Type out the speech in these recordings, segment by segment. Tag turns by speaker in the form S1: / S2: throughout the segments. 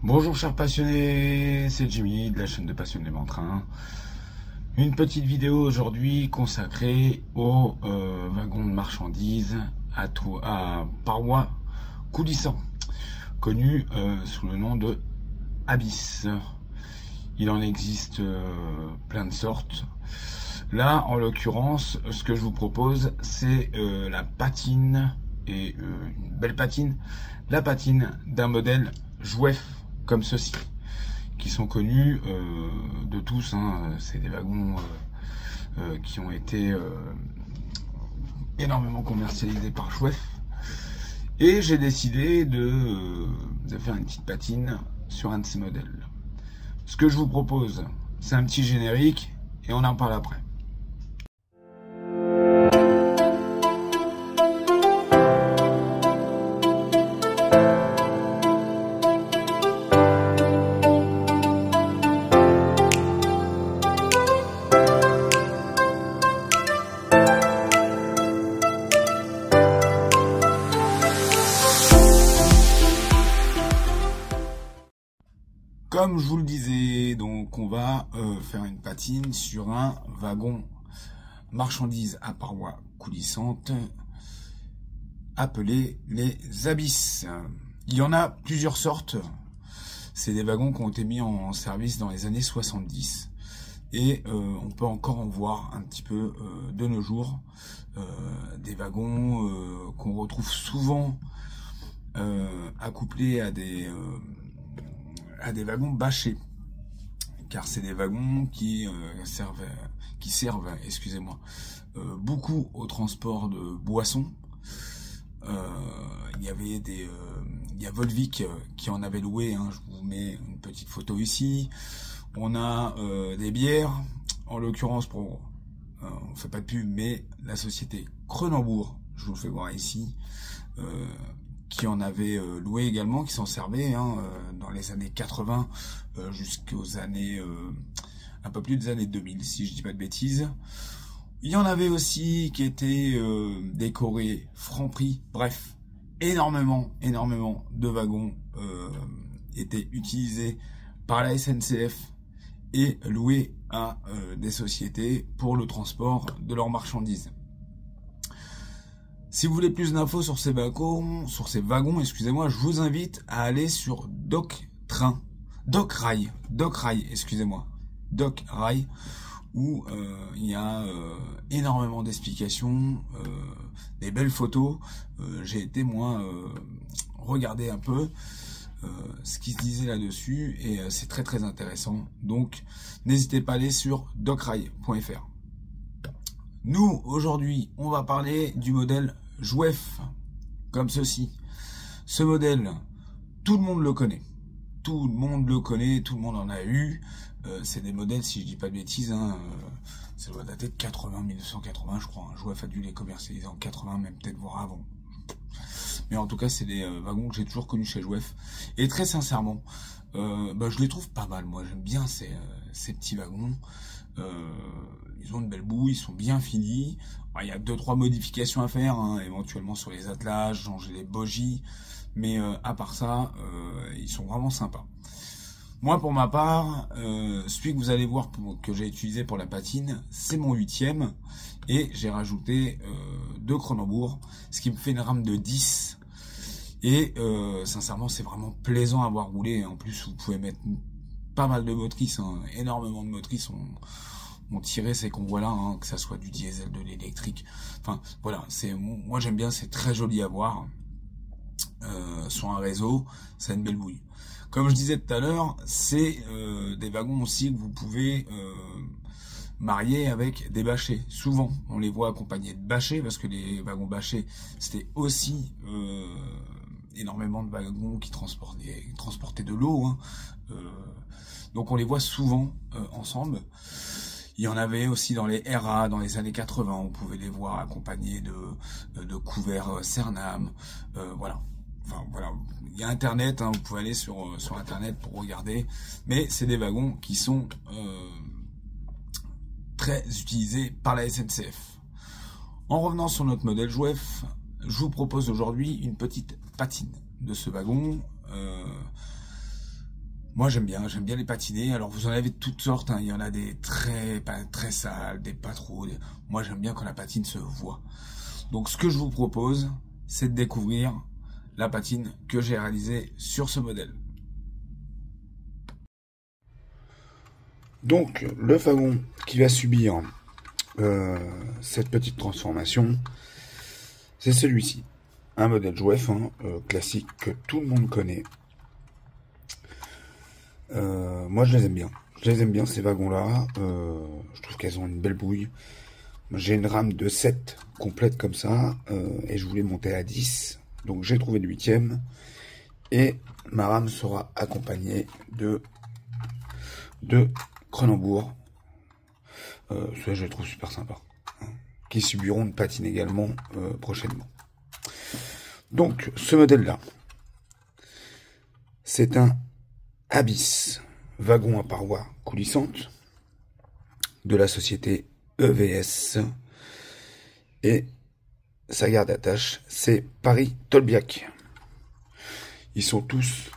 S1: Bonjour chers passionnés, c'est Jimmy de la chaîne de Passionnés en Train. Une petite vidéo aujourd'hui consacrée aux wagons de marchandises à parois coulissants, connus sous le nom de Abyss. Il en existe plein de sortes. Là, en l'occurrence, ce que je vous propose, c'est la patine, et une belle patine, la patine d'un modèle Jouef comme ceci, qui sont connus de tous, hein. C'est des wagons qui ont été énormément commercialisés par Jouef, et j'ai décidé de faire une petite patine sur un de ces modèles. Ce que je vous propose, c'est un petit générique et on en parle après. Comme je vous le disais, donc on va faire une patine sur un wagon marchandises à parois coulissantes appelé les Abyss. Il y en a plusieurs sortes. C'est des wagons qui ont été mis en service dans les années 70 et on peut encore en voir un petit peu de nos jours. Des wagons qu'on retrouve souvent accouplés à des wagons bâchés, car c'est des wagons qui servent, excusez-moi, beaucoup au transport de boissons. Il y a Volvic qui en avait loué, hein, je vous mets une petite photo ici. On a des bières, en l'occurrence on fait pas de pub, mais la société Cronenbourg, je vous le fais voir ici, qui en avait loué également, qui s'en servait dans les années 80 jusqu'aux années un peu plus des années 2000, si je dis pas de bêtises. Il y en avait aussi qui étaient décorés Franprix. Bref, énormément de wagons étaient utilisés par la SNCF et loués à des sociétés pour le transport de leurs marchandises. Si vous voulez plus d'infos sur ces wagons, excusez-moi, je vous invite à aller sur DocRail, où il y a énormément d'explications, des belles photos. J'ai été moi regarder un peu ce qui se disait là-dessus et c'est très intéressant. Donc n'hésitez pas à aller sur docrail.fr. Nous, aujourd'hui, on va parler du modèle Jouef, comme ceci. Ce modèle, tout le monde le connaît. Tout le monde en a eu. C'est des modèles, si je dis pas de bêtises, ça doit dater de 1980, je crois. Jouef a dû les commercialiser en 80, même peut-être voire avant. Mais en tout cas, c'est des wagons que j'ai toujours connus chez Jouef. Et très sincèrement, je les trouve pas mal. Moi, j'aime bien ces petits wagons. Ils ont une belle boue, ils sont bien finis. Alors, il y a 2-3 modifications à faire, éventuellement sur les attelages, changer les bogies, mais à part ça, ils sont vraiment sympas. Moi, pour ma part, celui que vous allez voir que j'ai utilisé pour la patine, c'est mon 8e, et j'ai rajouté 2 Cronenbourg, ce qui me fait une rame de 10. Et sincèrement, c'est vraiment plaisant à voir rouler. En plus, vous pouvez mettre pas mal de motrices, énormément de motrices ont tiré ces convois-là, que ça soit du diesel, de l'électrique. Enfin, voilà, moi j'aime bien, c'est très joli à voir. Sur un réseau, ça a une belle bouille. Comme je disais tout à l'heure, c'est des wagons aussi que vous pouvez marier avec des bâchés. Souvent, on les voit accompagnés de bâchés, parce que les wagons bâchés, c'était aussi énormément de wagons qui transportaient de l'eau. Donc on les voit souvent ensemble. Il y en avait aussi dans les RA, dans les années 80, on pouvait les voir accompagnés de couverts Cernam. Voilà. Enfin, voilà. Il y a Internet, vous pouvez aller sur Internet pour regarder. Mais c'est des wagons qui sont très utilisés par la SNCF. En revenant sur notre modèle Jouef, je vous propose aujourd'hui une petite patine de ce wagon. Moi j'aime bien les patiner. Alors vous en avez de toutes sortes, hein. Il y en a des pas très sales, des pas trop. Moi j'aime bien quand la patine se voit. Donc ce que je vous propose, c'est de découvrir la patine que j'ai réalisée sur ce modèle. Donc le wagon qui va subir cette petite transformation, c'est celui-ci. Un modèle Jouef, classique que tout le monde connaît. Moi je les aime bien. Je les aime bien ces wagons-là. Je trouve qu'elles ont une belle bouille. J'ai une rame de 7 complète comme ça. Et je voulais monter à 10. Donc j'ai trouvé le 8e. Et ma rame sera accompagnée de Cronenbourg. Ça je les trouve super sympa. Qui subiront une patine également prochainement. Donc ce modèle-là, c'est un Abyss, wagon à parois coulissantes, de la société EVS, et sa gare d'attache, c'est Paris-Tolbiac. Ils sont tous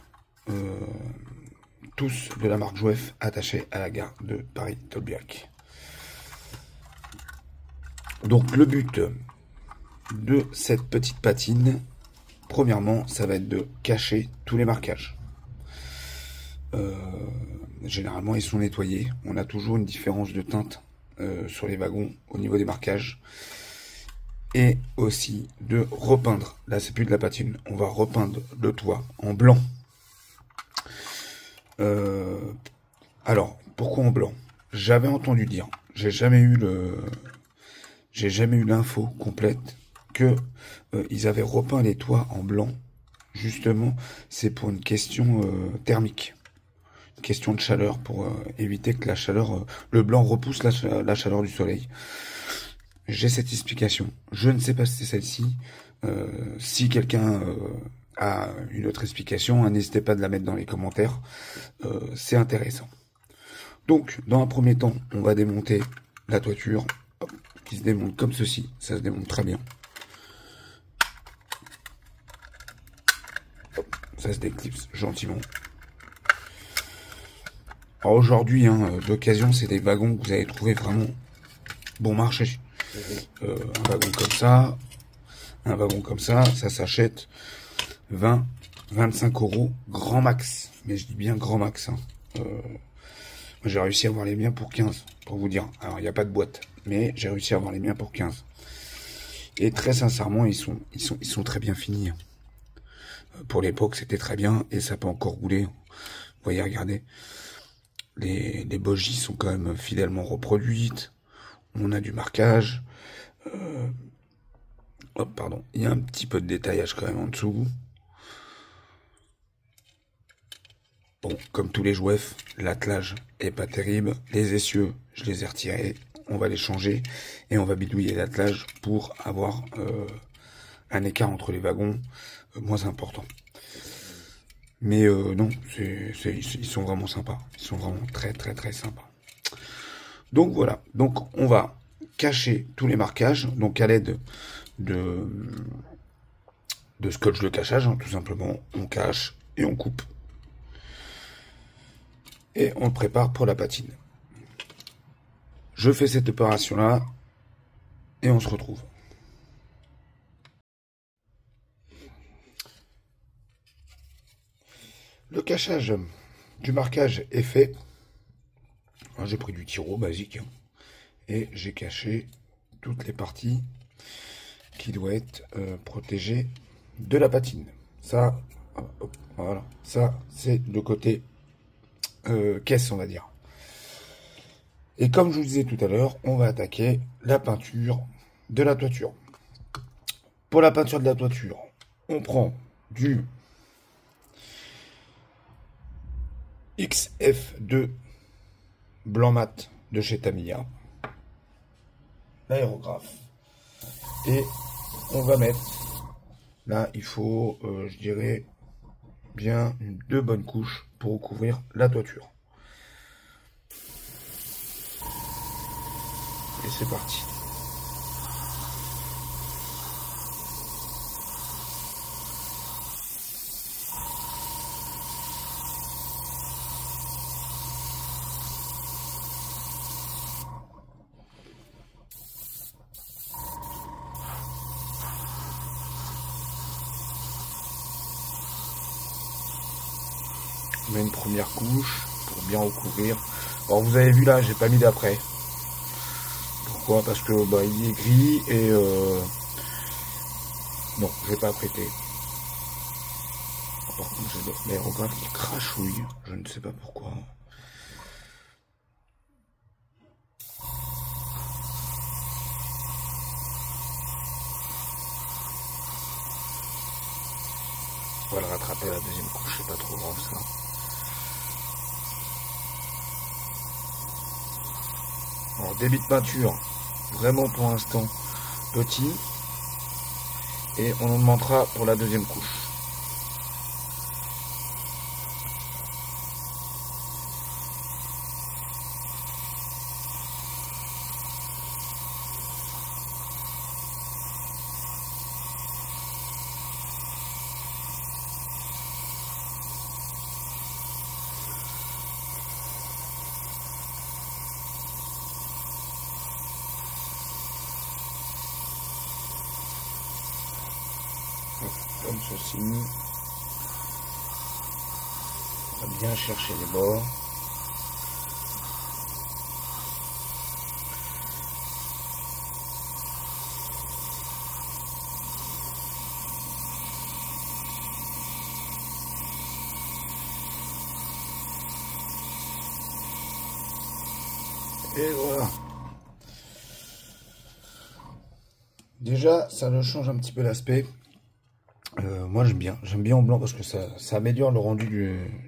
S1: de la marque Jouef attachés à la gare de Paris-Tolbiac. Donc le but de cette petite patine, premièrement, ça va être de cacher tous les marquages. Généralement, ils sont nettoyés. On a toujours une différence de teinte sur les wagons au niveau des marquages. Et aussi de repeindre. Là, c'est plus de la patine. On va repeindre le toit en blanc. Alors, pourquoi en blanc? J'avais entendu dire, j'ai jamais eu l'info complète que ils avaient repeint les toits en blanc. Justement, c'est pour une question thermique. Question de chaleur pour éviter que la chaleur, le blanc repousse la chaleur du soleil. J'ai cette explication. Je ne sais pas si c'est celle-ci. Si quelqu'un a une autre explication, n'hésitez pas de la mettre dans les commentaires. C'est intéressant. Donc, dans un premier temps, on va démonter la toiture, qui se démonte comme ceci. Ça se démonte très bien. Ça se déclipse gentiment. Alors aujourd'hui, d'occasion, c'est des wagons que vous allez trouver vraiment bon marché. Un wagon comme ça, ça s'achète 20, 25 € grand max. Mais je dis bien grand max. J'ai réussi à avoir les miens pour 15, pour vous dire. Alors il n'y a pas de boîte, mais j'ai réussi à avoir les miens pour 15. Et très sincèrement, ils sont très bien finis. Pour l'époque, c'était très bien et ça peut encore rouler. Vous voyez, regardez. Les bogies sont quand même fidèlement reproduites. On a du marquage. Hop, pardon. Il y a un petit peu de détaillage quand même en dessous. Bon, comme tous les Jouef, l'attelage est pas terrible. Les essieux, je les ai retirés. On va les changer et on va bidouiller l'attelage pour avoir un écart entre les wagons moins important. Mais non, ils sont vraiment sympas. Ils sont vraiment très très très sympas. Donc voilà. Donc on va cacher tous les marquages. Donc à l'aide de scotch de cachage, tout simplement. On cache et on coupe. Et on le prépare pour la patine. Je fais cette opération-là. Et on se retrouve. Le cachage du marquage est fait. J'ai pris du tiro basique et j'ai caché toutes les parties qui doivent être protégées de la patine. Ça, voilà, ça c'est le côté caisse, on va dire. Et comme je vous disais tout à l'heure, on va attaquer la peinture de la toiture. Pour la peinture de la toiture, on prend du XF2 blanc mat de chez Tamiya, l'aérographe, et on va mettre, là il faut je dirais bien 2 bonnes couches pour recouvrir la toiture. Et c'est parti. On met une première couche pour bien recouvrir. Alors vous avez vu là, j'ai pas mis d'après. Pourquoi? Parce que bah, il est gris et non, je vais pas apprêter. Par contre, mais regarde, il crachouille. Je ne sais pas pourquoi. On va le rattraper à la deuxième couche, c'est pas trop grave ça. Alors débit de peinture, vraiment pour l'instant petit. Et on augmentera pour la deuxième couche. Comme ceci. On va bien chercher les bords. Et voilà. Déjà, ça le change un petit peu l'aspect. Moi j'aime bien en blanc parce que ça améliore le rendu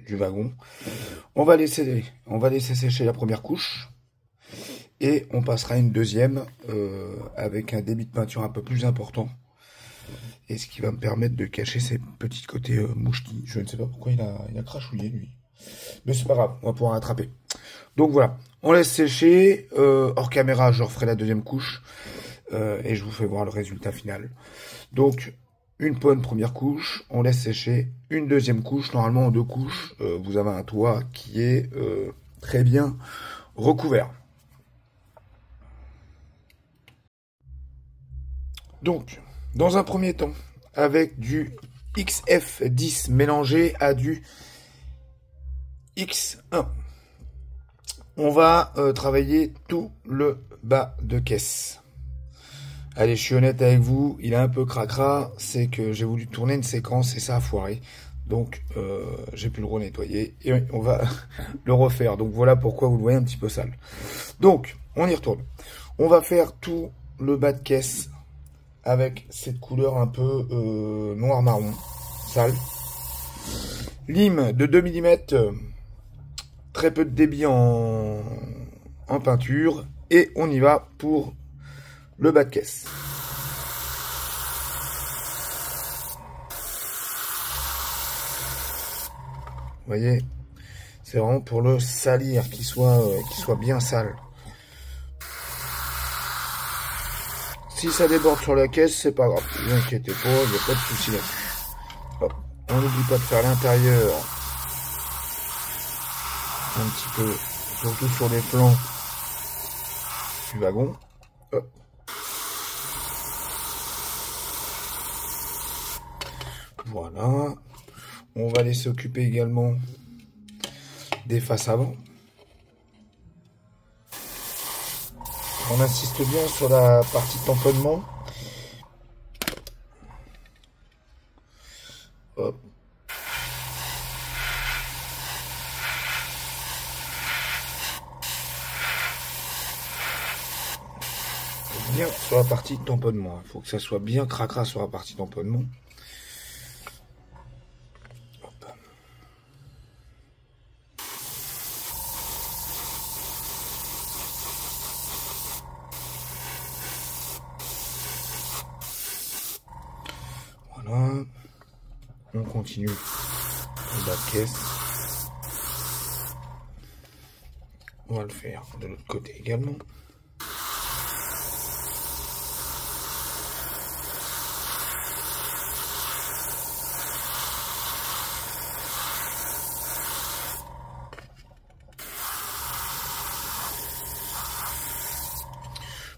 S1: du wagon. On va laisser sécher la première couche et on passera à une deuxième avec un débit de peinture un peu plus important, et ce qui va me permettre de cacher ces petits côtés mouchetis. Je ne sais pas pourquoi il a crachouillé lui, mais c'est pas grave, on va pouvoir rattraper. Donc voilà, on laisse sécher. Hors caméra je referai la deuxième couche et je vous fais voir le résultat final. Donc une bonne première couche, on laisse sécher. Une deuxième couche, normalement en deux couches, vous avez un toit qui est très bien recouvert. Donc, dans un premier temps, avec du XF10 mélangé à du X1, on va travailler tout le bas de caisse. Allez, je suis honnête avec vous, il est un peu cracra, c'est que j'ai voulu tourner une séquence et ça a foiré. Donc, j'ai pu le renettoyer et on va le refaire. Donc, voilà pourquoi vous le voyez un petit peu sale. Donc, on y retourne. On va faire tout le bas de caisse avec cette couleur un peu noir-marron, sale. Lime de 2 mm, très peu de débit en peinture. Et on y va pour le bas de caisse. Vous voyez, c'est vraiment pour le salir, qu'il soit bien sale. Si ça déborde sur la caisse, c'est pas grave, ne vous inquiétez pas, il n'y a pas de souci là-dessus. On n'oublie pas de faire l'intérieur un petit peu, surtout sur les flancs du wagon. Hop. Voilà, on va aller s'occuper également des faces avant. On insiste bien sur la partie tamponnement. Hop. Bien sur la partie tamponnement. Il faut que ça soit bien cracra sur la partie tamponnement. Voilà, on continue le bas de caisse. On va le faire de l'autre côté également.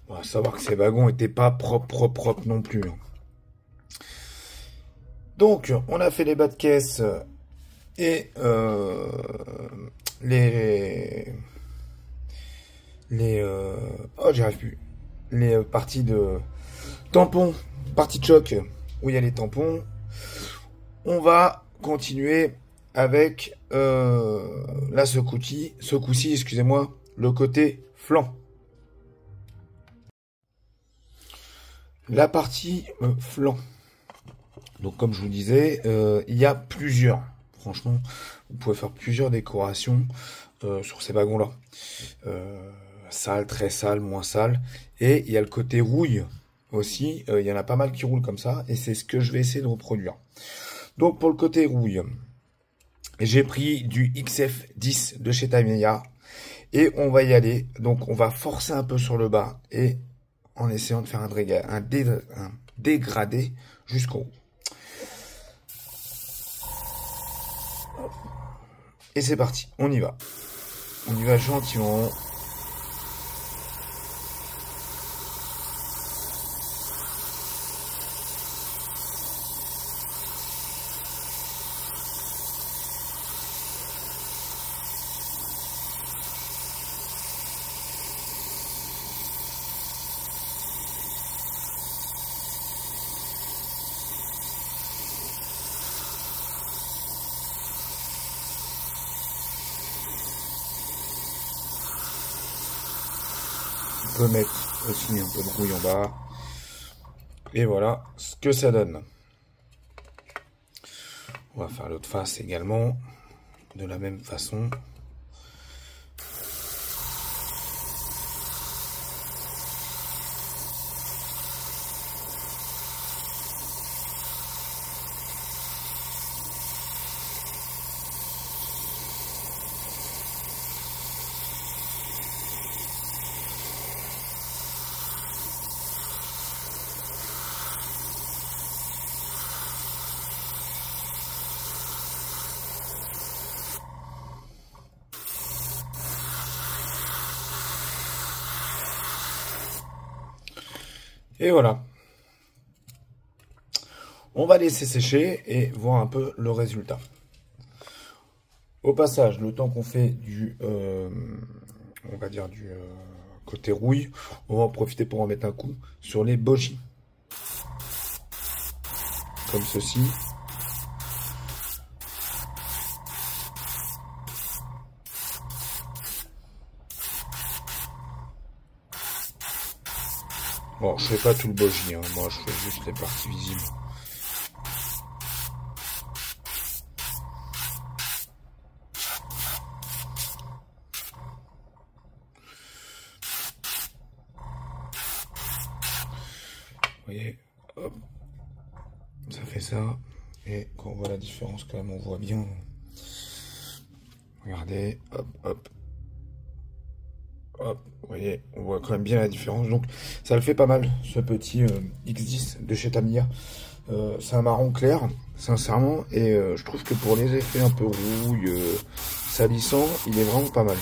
S1: On va savoir que ces wagons n'étaient pas propres non plus. Donc, on a fait les bas de caisse
S2: Et les oh, j'y arrive plus. Les parties de tampons, partie de choc où il y a les tampons. On va continuer avec là ce coup-ci, excusez-moi, le côté flanc. La partie flanc. Donc comme je vous disais, il y a plusieurs. Franchement, vous pouvez faire plusieurs décorations sur ces wagons-là. Sale, très sale, moins sale. Et il y a le côté rouille aussi. Il y en a pas mal qui roulent comme ça. Et c'est ce que je vais essayer de reproduire. Donc pour le côté rouille, j'ai pris du XF10 de chez Tamiya. Et on va y aller. Donc on va forcer un peu sur le bas. Et en essayant de faire un dégradé jusqu'au haut. Et c'est parti, on y va. On y va gentiment. On peut mettre aussi un peu de rouille en bas. Et voilà ce que ça donne. On va faire l'autre face également. De la même façon. Et voilà. On va laisser sécher et voir un peu le résultat. Au passage, le temps qu'on fait on va dire du côté rouille, on va en profiter pour en mettre un coup sur les bogies. Comme ceci. Bon, je fais pas tout le bogie, hein. Moi je fais juste les parties visibles. Vous voyez, hop, ça fait ça. Et quand on voit la différence, quand même, on voit bien. Regardez, hop, hop. Hop, vous voyez, on voit quand même bien la différence. Donc, ça le fait pas mal, ce petit X10 de chez Tamiya. C'est un marron clair, sincèrement. Et je trouve que pour les effets un peu rouille, salissant, il est vraiment pas mal.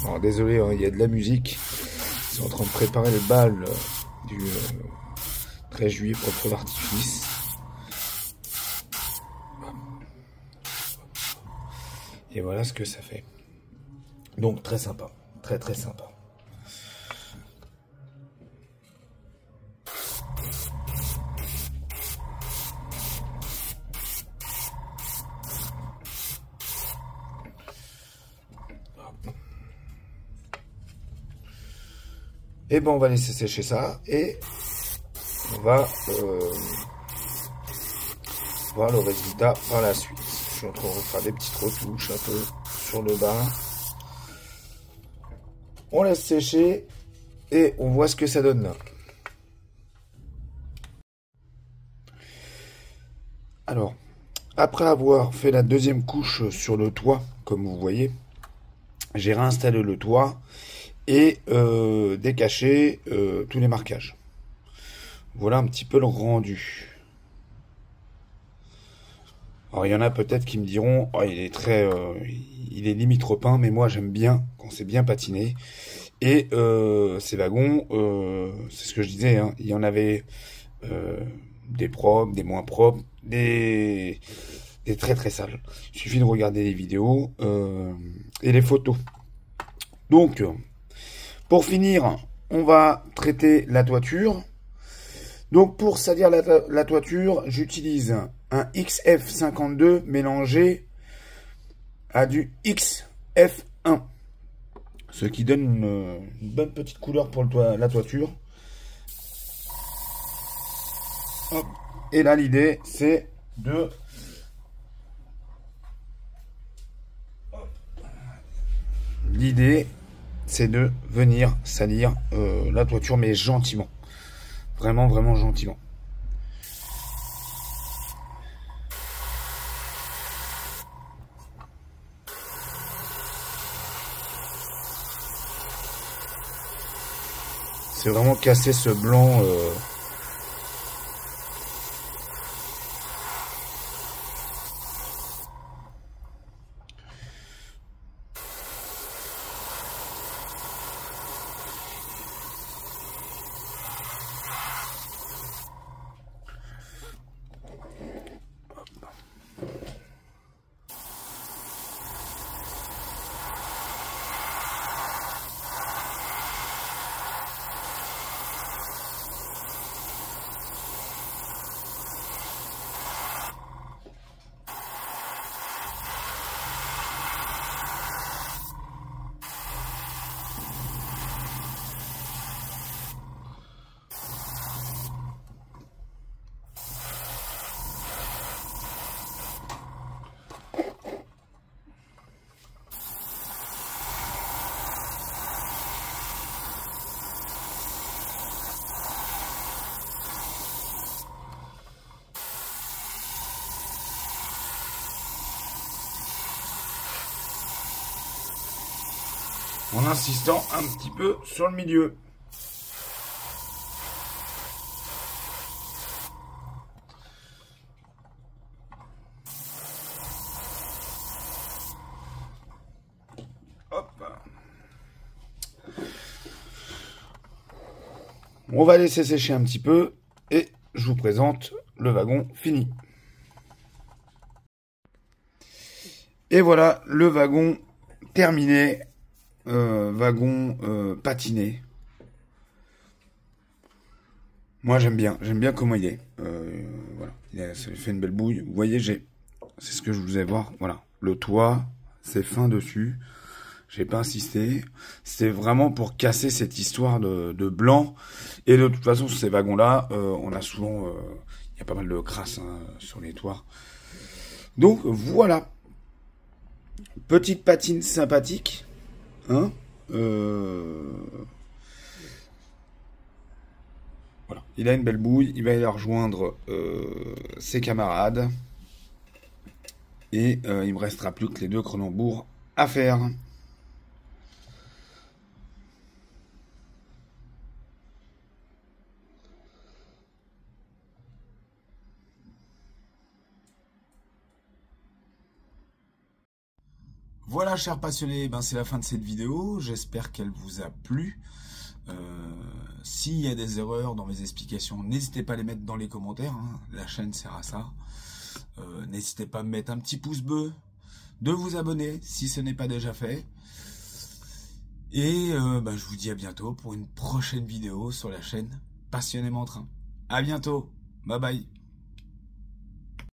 S2: Alors, désolé, hein, il y a de la musique. Ils sont en train de préparer le bal du 13 juillet pour le feu d'artifice. Et voilà ce que ça fait. Donc très sympa, très très sympa. Et ben on va laisser sécher ça et on va voir le résultat par la suite. Je suis en train de refaire des petites retouches un peu sur le bas. On laisse sécher et on voit ce que ça donne là. Alors, après avoir fait la deuxième couche sur le toit, comme vous voyez, j'ai réinstallé le toit et décaché tous les marquages. Voilà un petit peu le rendu. Alors il y en a peut-être qui me diront oh, il est limite repeint, mais moi j'aime bien quand c'est bien patiné Et ces wagons, c'est ce que je disais, hein, il y en avait des propres, des moins propres, des très très sales. Il suffit de regarder les vidéos et les photos. Donc, pour finir, on va traiter la toiture. Donc, pour salir la toiture, j'utilise un XF52 mélangé à du XF1. Ce qui donne une bonne petite couleur pour la toiture. Hop. Et là, l'idée, c'est de... L'idée, c'est de venir salir la toiture, mais gentiment. Vraiment, vraiment gentiment. C'est vraiment casser ce blanc. En insistant un petit peu sur le milieu. Hop. On va laisser sécher un petit peu et je vous présente le wagon fini. Et voilà le wagon terminé. Wagon patiné. Moi j'aime bien comment il est. Voilà, ça fait une belle bouille. Vous voyez, c'est ce que je voulais voir. Voilà, le toit, c'est fin dessus. J'ai pas insisté. C'est vraiment pour casser cette histoire de blanc. Et de toute façon, sur ces wagons-là, on a souvent, il y a pas mal de crasse sur les toits. Donc voilà, petite patine sympathique. Hein, voilà, il a une belle bouille, il va aller rejoindre ses camarades et il me restera plus que les 2 Cronenbourg à faire.
S1: Voilà, chers passionnés, ben c'est la fin de cette vidéo. J'espère qu'elle vous a plu. S'il y a des erreurs dans mes explications, n'hésitez pas à les mettre dans les commentaires. Hein. La chaîne sert à ça. N'hésitez pas à me mettre un petit pouce bleu, de vous abonner si ce n'est pas déjà fait. Et je vous dis à bientôt pour une prochaine vidéo sur la chaîne Passionnément Train. À bientôt. Bye bye.